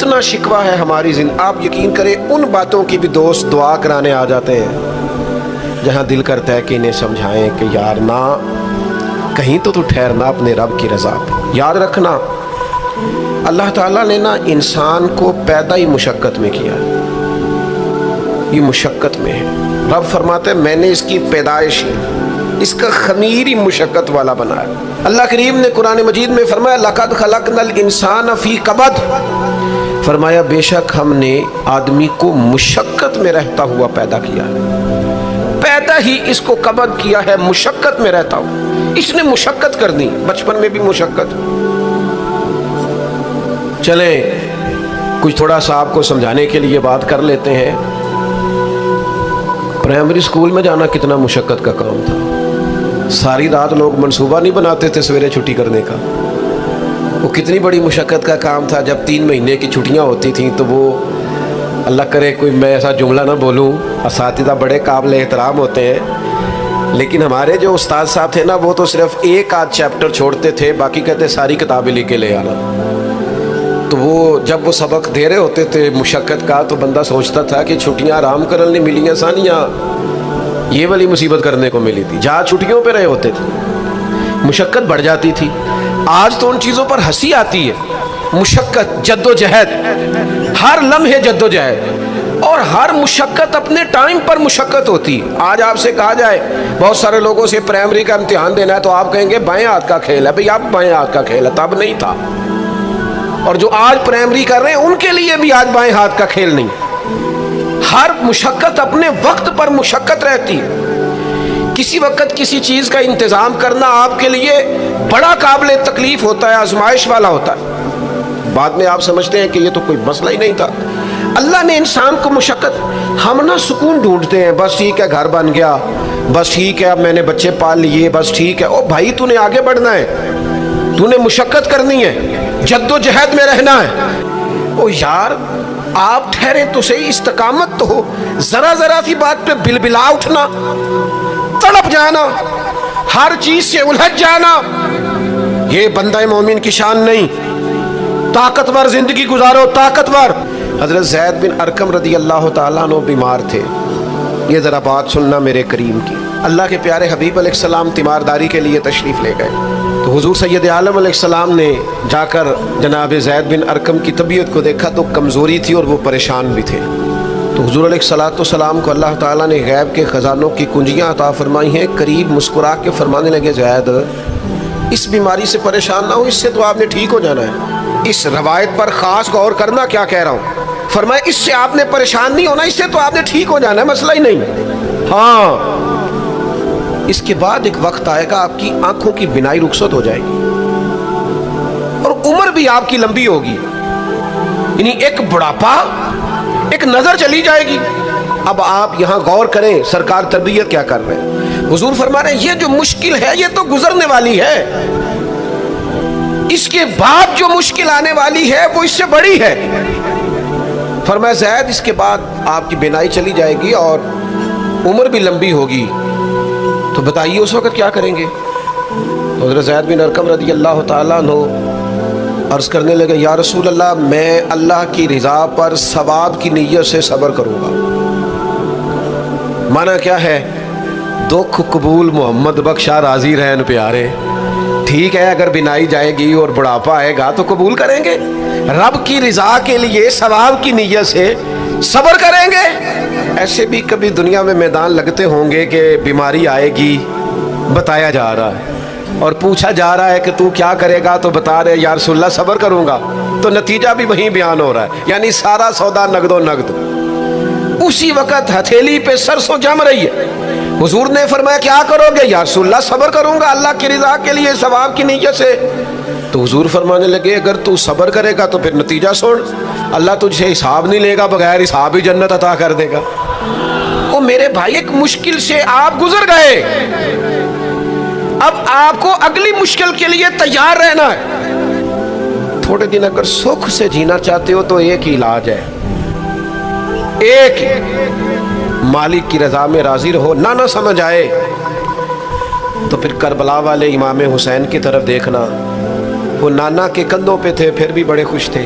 اتنا شکوہ ہے ہماری زندگی، آپ یقین کریں ان باتوں کی بھی دوست دعا کرانے آ جاتے ہیں جہاں دل کرتا ہے کہ انہیں سمجھائیں کہ یار نہ کہیں تو ٹھہرنا اپنے رب کی رضا پہ۔ یاد رکھنا اللہ تعالیٰ نے نا انسان کو پیدا ہی مشقت میں کیا، یہ مشقت میں ہے۔ رب فرماتے ہیں میں نے اس کی پیدائش اس کا خمیر ہی مشقت والا بنایا۔ اللہ کریم نے قرآن مجید میں فرمایا لَقَدْ خَلَقْنَا الْإِنسَانَ فِي كَبَدٍ، فرمایا بے شک ہم نے آدمی کو مشقت میں رہتا ہوا پیدا کیا ہے، پیدا ہی اس کو کبد کیا ہے، مشقت میں رہتا ہوا، اس نے مشقت کرنی، بچپن میں بھی مشقت۔ چلیں کچھ تھوڑا سا آپ کو سمجھانے کے لیے بات کر لیتے ہیں۔ پرائمری اسکول میں جانا کتنا مشقت کا کام تھا، ساری رات لوگ منصوبہ نہیں بناتے تھے سویرے چھٹی کرنے کا، وہ کتنی بڑی مشقت کا کام تھا۔ جب 3 مہینے کی چھٹیاں ہوتی تھیں تو وہ اللہ کرے کوئی میں ایسا جملہ نہ بولوں، اساتذہ بڑے قابل احترام ہوتے ہیں، لیکن ہمارے جو استاد صاحب تھے نا وہ تو صرف 1 آدھ چیپٹر چھوڑتے تھے، باقی کہتے ساری کتابیں لے کے لے آنا۔ تو وہ جب وہ سبق دے رہے ہوتے تھے مشقت کا تو بندہ سوچتا تھا کہ چھٹیاں آرام کرنے ملی آسانیاں یہ والی مصیبت کرنے کو ملی تھی، جہاں چھٹیوں پہ رہے ہوتے تھے مشقت بڑھ جاتی تھی۔ آج تو ان چیزوں پر ہنسی آتی ہے، مشقت، جد و جہد، ہر لمحے جد و جہد، اور ہر مشقت اپنے ٹائم پر مشقت ہوتی۔ آج آپ سے کہا جائے بہت سارے لوگوں سے پرائمری کا امتحان دینا ہے تو آپ کہیں گے بائیں ہاتھ کا کھیل ہے، بھئی اب بائیں ہاتھ کا کھیل ہے، تب نہیں تھا۔ اور جو آج پرائمری کر رہے ہیں ان کے لیے بھی آج بائیں ہاتھ کا کھیل نہیں۔ ہر مشقت اپنے وقت پر مشقت رہتی ہے۔ کسی وقت کسی چیز کا انتظام کرنا آپ کے لیے بڑا قابل تکلیف ہوتا ہے، آزمائش والا ہوتا ہے، بعد میں آپ سمجھتے ہیں کہ یہ تو کوئی مسئلہ ہی نہیں تھا۔ اللہ نے انسان کو مشقت، ہم نا سکون ڈھونڈتے ہیں، بس ٹھیک ہے گھر بن گیا، بس ٹھیک ہے اب میں نے بچے پال لیے، بس ٹھیک ہے۔ او بھائی تو نے آگے بڑھنا ہے، تو نے مشقت کرنی ہے، جد و جہد میں رہنا ہے۔ او یار آپ ٹھہرے تو صحیح، استقامت تو ہو، ذرا ذرا سی بات پہ بلبلا اٹھنا، تڑپ جانا، ہر چیز سے الجھ جانا، یہ بندہ مومن کی شان نہیں۔ طاقتور زندگی گزارو، طاقتور۔ حضرت زید بن ارقم رضی اللہ تعالیٰ عنہ بیمار تھے، یہ ذرا بات سننا میرے کریم کی۔ اللہ کے پیارے حبیب علیہ السلام تیمارداری کے لیے تشریف لے گئے تو حضور سید عالم علیہ السلام نے جا کر جناب زید بن ارقم کی طبیعت کو دیکھا تو کمزوری تھی اور وہ پریشان بھی تھے۔ تو حضور علیہ السلام کو اللہ تعالیٰ نے غیب کے خزانوں کی کنجیاں عطا فرمائی ہیں، قریب مسکرا کے فرمانے لگے زید اس بیماری سے پریشان نہ ہو، اس سے تو آپ نے ٹھیک ہو جانا ہے۔ اس روایت پر خاص غور کرنا کیا کہہ رہا ہوں، فرمایا اس سے آپ نے پریشان نہیں ہونا، اس سے تو آپ نے ٹھیک ہو جانا ہے، مسئلہ ہی نہیں۔ ہاں اس کے بعد ایک وقت آئے گا آپ کی آنکھوں کی بینائی رخصت ہو جائے گی اور عمر بھی آپ کی لمبی ہوگی، یعنی ایک بڑھاپا، ایک نظر چلی جائے گی۔ اب آپ یہاں غور کریں سرکار تربیت کیا کر رہے ہیں۔ حضور فرما رہے ہیں یہ جو مشکل ہے یہ تو گزرنے والی ہے، اس کے بعد جو مشکل آنے والی ہے وہ اس سے بڑی ہے۔ فرمایا زید اس کے بعد آپ کی بینائی چلی جائے گی اور عمر بھی لمبی ہوگی، تو بتائیے اس وقت کیا کریں گے۔ تو حضرت زید بن ارقم رضی اللہ تعالیٰ عنہ عرض کرنے لگے یا رسول اللہ میں اللہ کی رضا پر ثواب کی نیت سے صبر کروں گا۔ معنی کیا ہے، دکھ قبول محمد بخشا راضی رہن پیارے۔ ٹھیک ہے اگر بینائی جائے گی اور بڑھاپا آئے گا تو قبول کریں گے، رب کی رضا کے لیے ثواب کی نیت سے صبر کریں گے۔ ایسے بھی کبھی دنیا میں میدان لگتے ہوں گے کہ بیماری آئے گی، بتایا جا رہا ہے اور پوچھا جا رہا ہے کہ تو کیا کرے گا، تو بتا رہے یا رسول اللہ صبر کروں گا، تو نتیجہ بھی وہیں بیان ہو رہا ہے، یعنی سارا سودا نقد و نقد۔ اسی وقت ہتھیلی پہ سرسوں جم رہی ہے، حضور نے فرمایا کیا کرو گے، یا رسول اللہ صبر کروں گا اللہ کی رضا کے لیے ثواب کی نیت سے۔ تو حضور فرمانے لگے اگر تو صبر کرے گا تو پھر نتیجہ سن، اللہ تجھ سے حساب نہیں لے گا، بغیر حساب ہی جنت عطا کر دے گا۔ او میرے بھائی ایک مشکل سے آپ گزر گئے، اب آپ کو اگلی مشکل کے لیے تیار رہنا ہے۔ تھوڑے دن اگر سکھ سے جینا چاہتے ہو تو ایک ہی علاج ہے، ایک مالک کی رضا میں راضی رہو، نہ سمجھ آئے تو پھر کربلا والے امام حسین کی طرف دیکھنا، وہ نانا کے کندھوں پہ تھے پھر بھی بڑے خوش تھے،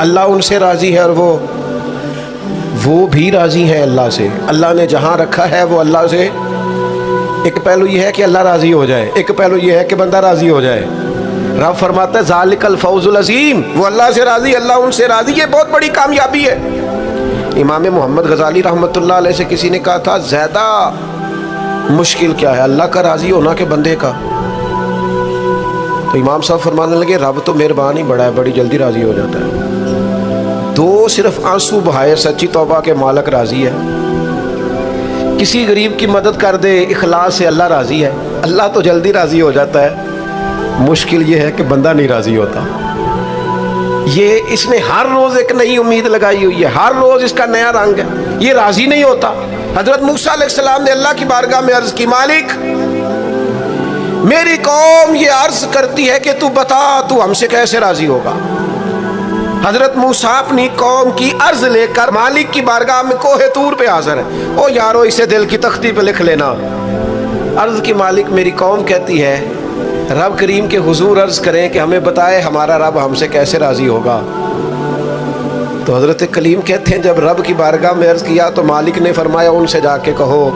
اللہ ان سے راضی ہے اور وہ بھی راضی ہیں اللہ سے. اللہ نے جہاں رکھا ہے وہ اللہ سے. ایک پہلو یہ ہے کہ اللہ راضی ہو جائے, ایک پہلو یہ ہے کہ بندہ راضی ہو جائے. رب فرماتا ہے ذالک الفوز العظیم, وہ اللہ سے راضی, اللہ ان سے راضی, یہ بہت بڑی کامیابی ہے. امام محمد غزالی رحمۃ اللہ علیہ سے کسی نے کہا تھا زیادہ مشکل کیا ہے, اللہ کا راضی ہونا کہ بندے کا؟ تو امام صاحب فرمانے لگے رب تو مہربان ہی بڑا ہے, بڑی جلدی راضی ہو جاتا ہے. دو صرف آنسو بہائے سچی توبہ کے مالک راضی ہے. کسی غریب کی مدد کر دے اخلاص سے, اللہ راضی ہے. اللہ تو جلدی راضی ہو جاتا ہے, مشکل یہ ہے کہ بندہ نہیں راضی ہوتا. یہ اس نے ہر روز ایک نئی امید لگائی ہوئی ہے, ہر روز اس کا نیا رنگ ہے, یہ راضی نہیں ہوتا. حضرت موسیٰ علیہ السلام نے اللہ کی بارگاہ میں عرض کی مالک میری قوم یہ عرض کرتی ہے کہ تو بتا تو ہم سے کیسے راضی ہوگا. حضرت موسیٰ اپنی قوم کی عرض لے کر مالک کی بارگاہ میں کوہ طور پہ حاضر ہے. او یارو اسے دل کی تختی پہ لکھ لینا. عرض کی مالک میری قوم کہتی ہے رب کریم کے حضور عرض کریں کہ ہمیں بتائے ہمارا رب ہم سے کیسے راضی ہوگا. تو حضرت کلیم کہتے ہیں جب رب کی بارگاہ میں عرض کیا تو مالک نے فرمایا ان سے جا کے کہو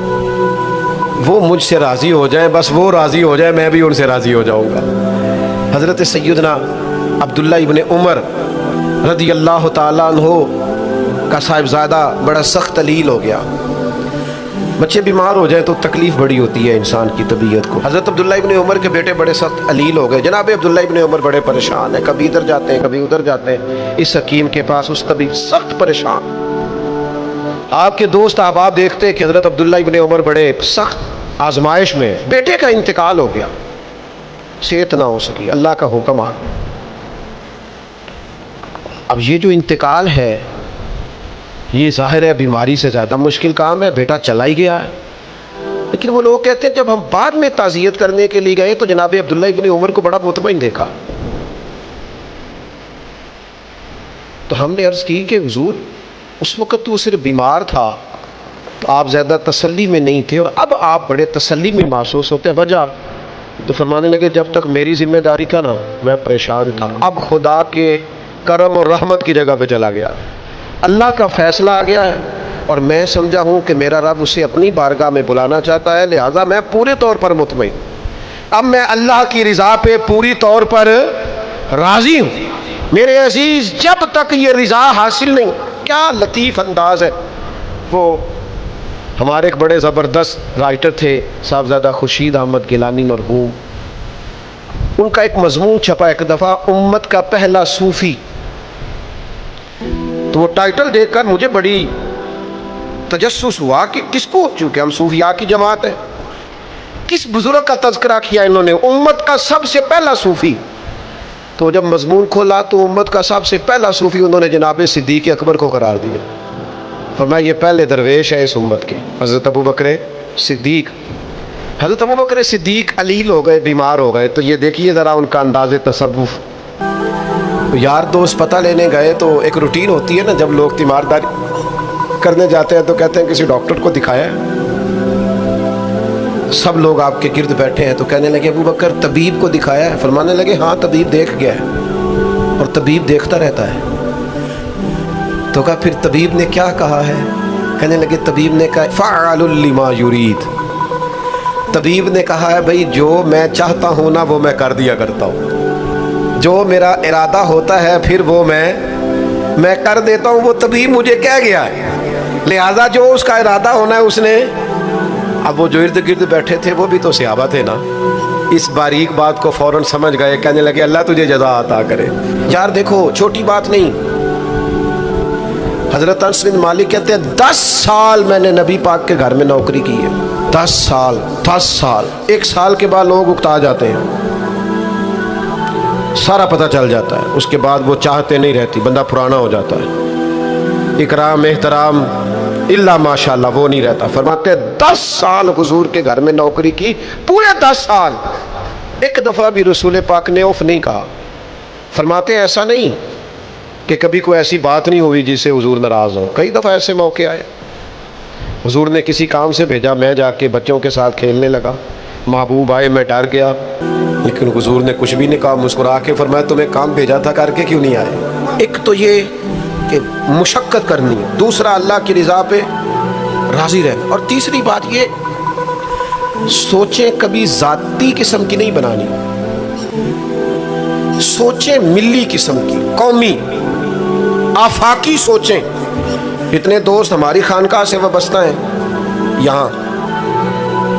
وہ مجھ سے راضی ہو جائیں, بس وہ راضی ہو جائے میں بھی ان سے راضی ہو جاؤں گا. حضرت سیدنا عبداللہ ابن عمر رضی اللہ تعالیٰ عنہ کا صاحبزادہ بڑا سخت علیل ہو گیا. بچے بیمار ہو جائیں تو تکلیف بڑی ہوتی ہے انسان کی طبیعت کو. حضرت عبداللہ ابن عمر کے بیٹے بڑے سخت علیل ہو گئے. جناب عبداللہ ابن عمر بڑے پریشان ہیں, کبھی ادھر جاتے ہیں کبھی ادھر جاتے ہیں, اس حکیم کے پاس اس طبیب سخت پریشان. آپ کے دوست احباب دیکھتے ہیں کہ حضرت عبداللہ ابن عمر بڑے سخت آزمائش میں, بیٹے کا انتقال ہو گیا, صحت نہ ہو سکی, اللہ کا حکم آ گیا. اب یہ جو انتقال ہے یہ ظاہر ہے بیماری سے زیادہ مشکل کام ہے, بیٹا چلا ہی گیا ہے. لیکن وہ لوگ کہتے ہیں جب ہم بعد میں تعزیت کرنے کے لیے گئے تو جناب عبداللہ ابن عمر کو بڑا مطمئن دیکھا. تو ہم نے عرض کی کہ حضور اس وقت تو صرف بیمار تھا تو آپ زیادہ تسلی میں نہیں تھے, اور اب آپ بڑے تسلی میں محسوس ہوتے ہیں, وجہ؟ تو فرمانے لگے جب تک میری ذمہ داری کا نا میں پریشان تھا, اب خدا کے کرم اور رحمت کی جگہ پہ چلا گیا, اللہ کا فیصلہ آ گیا ہے اور میں سمجھا ہوں کہ میرا رب اسے اپنی بارگاہ میں بلانا چاہتا ہے, لہٰذا میں پورے طور پر مطمئن. اب میں اللہ کی رضا پہ پوری طور پر راضی ہوں. میرے عزیز جب تک یہ رضا حاصل نہیں, کیا لطیف انداز ہے. وہ ہمارے ایک بڑے زبردست رائٹر تھے صاحبزادہ خورشید احمد گیلانی مرحوم, ان کا ایک مضمون چھپا ایک دفعہ امت کا پہلا صوفی. تو وہ ٹائٹل دیکھ کر مجھے بڑی تجسس ہوا کہ کس کو, چونکہ ہم صوفیاء کی جماعت ہے, کس بزرگ کا تذکرہ کیا انہوں نے, امت کا سب سے پہلا صوفی. تو جب مضمون کھولا تو امت کا سب سے پہلا صوفی انہوں نے جناب صدیق اکبر کو قرار دیا. فرمایا یہ پہلے درویش ہے اس امت کے, حضرت ابو بکر صدیق. حضرت ابو بکر صدیق علیل ہو گئے, بیمار ہو گئے, تو یہ دیکھیے ذرا ان کا انداز تصوف. یار دوست پتہ لینے گئے تو ایک روٹین ہوتی ہے نا, جب لوگ تیمارداری کرنے جاتے ہیں تو کہتے ہیں کسی ڈاکٹر کو دکھایا ہے. سب لوگ آپ کے گرد بیٹھے ہیں تو کہنے لگے ابو بکر طبیب کو دکھایا ہے؟ فرمانے لگے ہاں طبیب دیکھ گیا ہے, اور طبیب دیکھتا رہتا ہے. تو کہا پھر طبیب نے کیا کہا ہے؟ کہنے لگے طبیب نے کہا فعال لما یرید. طبیب نے کہا ہے بھائی جو میں چاہتا ہوں نا وہ میں کر دیا کرتا ہوں, جو میرا ارادہ ہوتا ہے پھر وہ میں کر دیتا ہوں. وہ طبیب مجھے کہہ گیا ہے, لہذا جو اس کا ارادہ ہونا ہے اس نے. اب وہ جو ارد گرد بیٹھے تھے وہ بھی تو صحابہ تھے نا, اس باریک بات کو فوراً سمجھ گئے, کہنے لگے اللہ تجھے جزا عطا کرے. یار دیکھو چھوٹی بات نہیں. حضرت انس بن مالک کہتے ہیں 10 سال میں نے نبی پاک کے گھر میں نوکری کی ہے. 10 سال. 1 سال کے بعد لوگ اکتا جاتے ہیں, سارا پتہ چل جاتا ہے, اس کے بعد وہ چاہتے نہیں رہتی, بندہ پرانا ہو جاتا ہے. اکرام احترام الا ماشاء اللہ وہ نہیں رہتا. فرماتے 10 سال حضور کے گھر میں نوکری کی, پورے 10 سال. ایک دفعہ بھی رسول پاک نے اف نہیں کہا. فرماتے ایسا نہیں کہ کبھی کوئی ایسی بات نہیں ہوئی جس سے حضور ناراض ہو. کئی دفعہ ایسے موقع آئے, حضور نے کسی کام سے بھیجا, میں جا کے بچوں کے ساتھ کھیلنے لگا, محبوب آئے میں ڈر گیا, لیکن حضور نے کچھ بھی نہیں کہا, مسکرا کے فرمایا تمہیں کام بھیجا تھا کر کے کیوں نہیں آئے. ایک تو یہ کہ مشقت کرنی ہے، دوسرا اللہ کی رضا پہ راضی رہنا، اور تیسری بات یہ سوچیں کبھی ذاتی قسم کی نہیں بنانی، سوچیں ملی قسم کی، قومی آفاقی سوچیں۔ اتنے دوست ہماری خانقاہ سے وابستہ ہیں، یہاں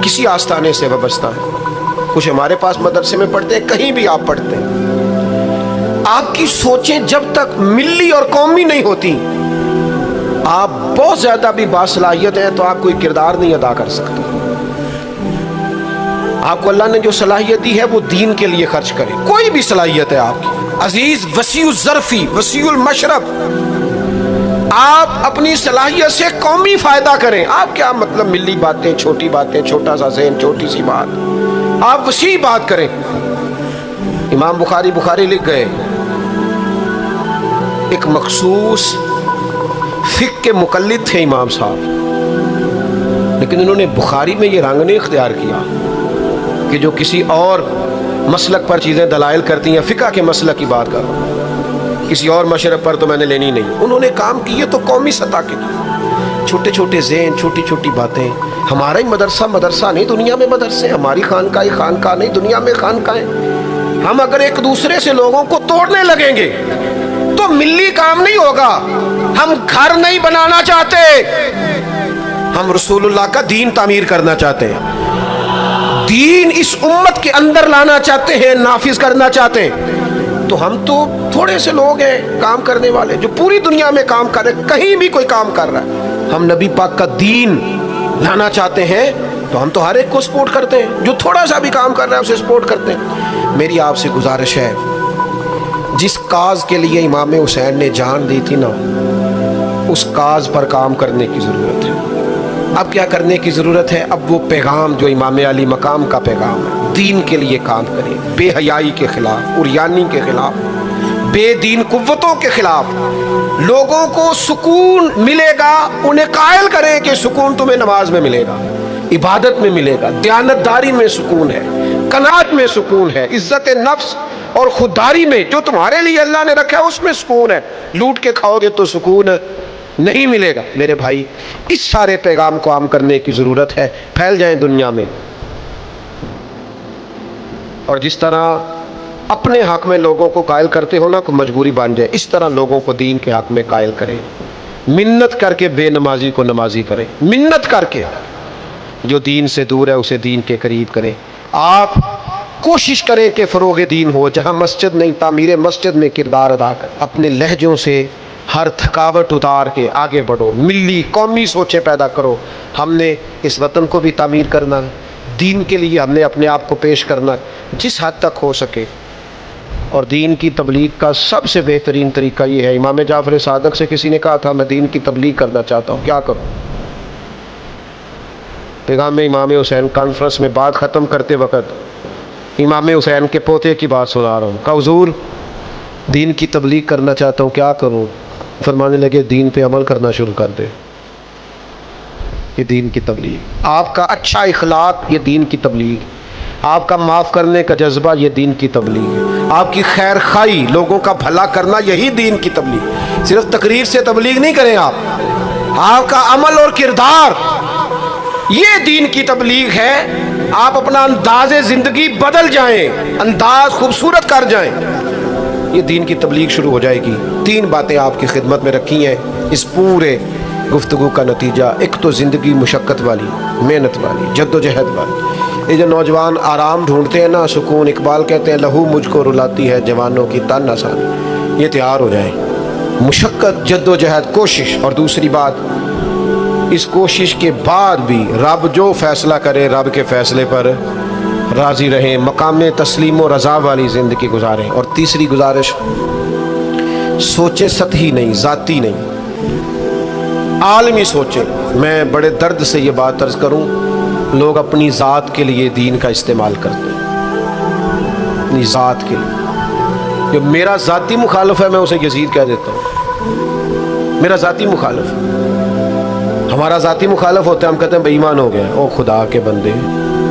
کسی آستانے سے وابستہ ہیں، کچھ ہمارے پاس مدرسے میں پڑھتے ہیں، کہیں بھی آپ پڑھتے ہیں۔ آپ کی سوچیں جب تک ملی اور قومی نہیں ہوتی، آپ بہت زیادہ بھی باصلاحیت ہیں تو آپ کوئی کردار نہیں ادا کر سکتے۔ آپ کو اللہ نے جو صلاحیت دی ہے وہ دین کے لیے خرچ کریں، کوئی بھی صلاحیت ہے آپ کی عزیز، وسیع الظرفی وسیع المشرب، آپ اپنی صلاحیت سے قومی فائدہ کریں۔ آپ کیا مطلب ملی باتیں، چھوٹی باتیں، چھوٹا سا ذہن، چھوٹی سی بات، آپ وسیع بات کریں۔ امام بخاری لکھ گئے، ایک مخصوص فقہ کے مقلد تھے امام صاحب، لیکن انہوں نے بخاری میں یہ رنگ نہیں اختیار کیا کہ جو کسی اور مسلک پر چیزیں دلائل کرتی ہیں، فقہ کے مسلک کی بات کر رہا ہوں، کسی اور مشرب پر تو میں نے لینی نہیں۔ انہوں نے کام کیے تو قومی سطح کے، چھوٹے چھوٹے ذہن، چھوٹی چھوٹی باتیں۔ ہمارا ہی مدرسہ نہیں، دنیا میں مدرسے، ہماری خانقاہ نہیں، دنیا میں خانقاہیں۔ ہم اگر ایک دوسرے سے لوگوں کو توڑنے لگیں گے تو ملی کام نہیں ہوگا۔ ہم گھر نہیں بنانا چاہتے، ہم رسول اللہ کا دین تعمیر کرنا چاہتے ہیں، دین اس امت کے اندر لانا چاہتے ہیں، نافذ کرنا چاہتے ہیں۔ تو ہم تو تھوڑے سے لوگ ہیں کام کرنے والے جو پوری دنیا میں کام کر رہے ہیں، کہیں بھی کوئی کام کر رہا ہے۔ ہم نبی پاک کا دین لانا چاہتے ہیں تو ہم تو ہر ایک کو سپورٹ کرتے ہیں، جو تھوڑا سا بھی کام کر رہا ہے اسے سپورٹ کرتے ہیں۔ میری آپ سے گزارش ہے، جس کاز کے لیے امام حسین نے جان دی تھی نا، اس کاز پر کام کرنے کی ضرورت ہے۔ اب کیا کرنے کی ضرورت ہے؟ اب وہ پیغام جو امام علی مقام کا پیغام ہے، دین کے لیے کام کریں، بے حیائی کے خلاف، عریانی کے خلاف، بے دین قوتوں کے خلاف۔ لوگوں کو سکون ملے گا، انہیں قائل کریں کہ سکون تمہیں نماز میں ملے گا، عبادت میں ملے گا، دیانتداری میں سکون ہے، قناعت میں سکون ہے، عزت نفس اور خودداری میں جو تمہارے لیے اللہ نے رکھا ہے اس میں سکون ہے۔ لوٹ کے کھاؤ گے تو سکون نہیں ملے گا۔ میرے بھائی، اس سارے پیغام کو عام کرنے کی ضرورت ہے۔ پھیل جائیں دنیا میں، اور جس طرح اپنے حق میں لوگوں کو قائل کرتے ہو نا، کوئی مجبوری بن جائے، اس طرح لوگوں کو دین کے حق میں قائل کریں۔ منت کر کے بے نمازی کو نمازی کریں، منت کر کے۔ جو دین سے دور ہے اسے دین کے قریب کریں۔ آپ کوشش کریں کہ فروغ دین ہو، جہاں مسجد نہیں، تعمیر مسجد میں کردار ادا کریں۔ اپنے لہجوں سے ہر تھکاوٹ اتار کے آگے بڑھو، ملی قومی سوچیں پیدا کرو۔ ہم نے اس وطن کو بھی تعمیر کرنا، دین کے لیے ہم نے اپنے آپ کو پیش کرنا جس حد تک ہو سکے۔ اور دین کی تبلیغ کا سب سے بہترین طریقہ یہ ہے، امام جعفر صادق سے کسی نے کہا تھا میں دین کی تبلیغ کرنا چاہتا ہوں، کیا کروں؟ پیغام امام حسین کانفرنس میں بات ختم کرتے وقت امام حسین کے پوتے کی بات سنا رہا ہوں، کہا حضور دین کی تبلیغ کرنا چاہتا ہوں، کیا کروں؟ فرمانے لگے دین پہ عمل کرنا شروع کر دے۔ یہ دین کی تبلیغ، آپ کا اچھا اخلاق یہ دین کی تبلیغ، آپ کا معاف کرنے کا جذبہ یہ دین کی تبلیغ، آپ کی خیر خواہی، لوگوں کا بھلا کرنا یہی دین کی تبلیغ۔ صرف تقریر سے تبلیغ نہیں کریں آپ کا عمل اور کردار یہ دین کی تبلیغ ہے۔ آپ اپنا انداز زندگی بدل جائیں، انداز خوبصورت کر جائیں، یہ دین کی تبلیغ شروع ہو جائے گی۔ 3 باتیں آپ کی خدمت میں رکھی ہیں اس پورے گفتگو کا نتیجہ۔ ایک تو زندگی مشقت والی، محنت والی، جد و جہد والی۔ یہ جو نوجوان آرام ڈھونڈتے ہیں نا، سکون، اقبال کہتے ہیں لہو مجھ کو رلاتی ہے جوانوں کی تن آسانی، یہ تیار ہو جائیں۔ مشقت، جد و جہد، کوشش۔ اور دوسری بات، اس کوشش کے بعد بھی رب جو فیصلہ کرے رب کے فیصلے پر راضی رہیں، مقام تسلیم و رضا والی زندگی گزاریں۔ اور تیسری گزارش، سوچیں سطحی نہیں، ذاتی نہیں، عالمی سوچیں۔ میں بڑے درد سے یہ بات عرض کروں، لوگ اپنی ذات کے لیے دین کا استعمال کرتے ہیں، اپنی ذات کے لیے۔ جو میرا ذاتی مخالف ہے میں اسے یزید کہہ دیتا ہوں، میرا ذاتی مخالف ہے۔ ہمارا ذاتی مخالف ہوتا ہے، ہم کہتے ہیں بے ایمان ہو گیا، او خدا کے بندے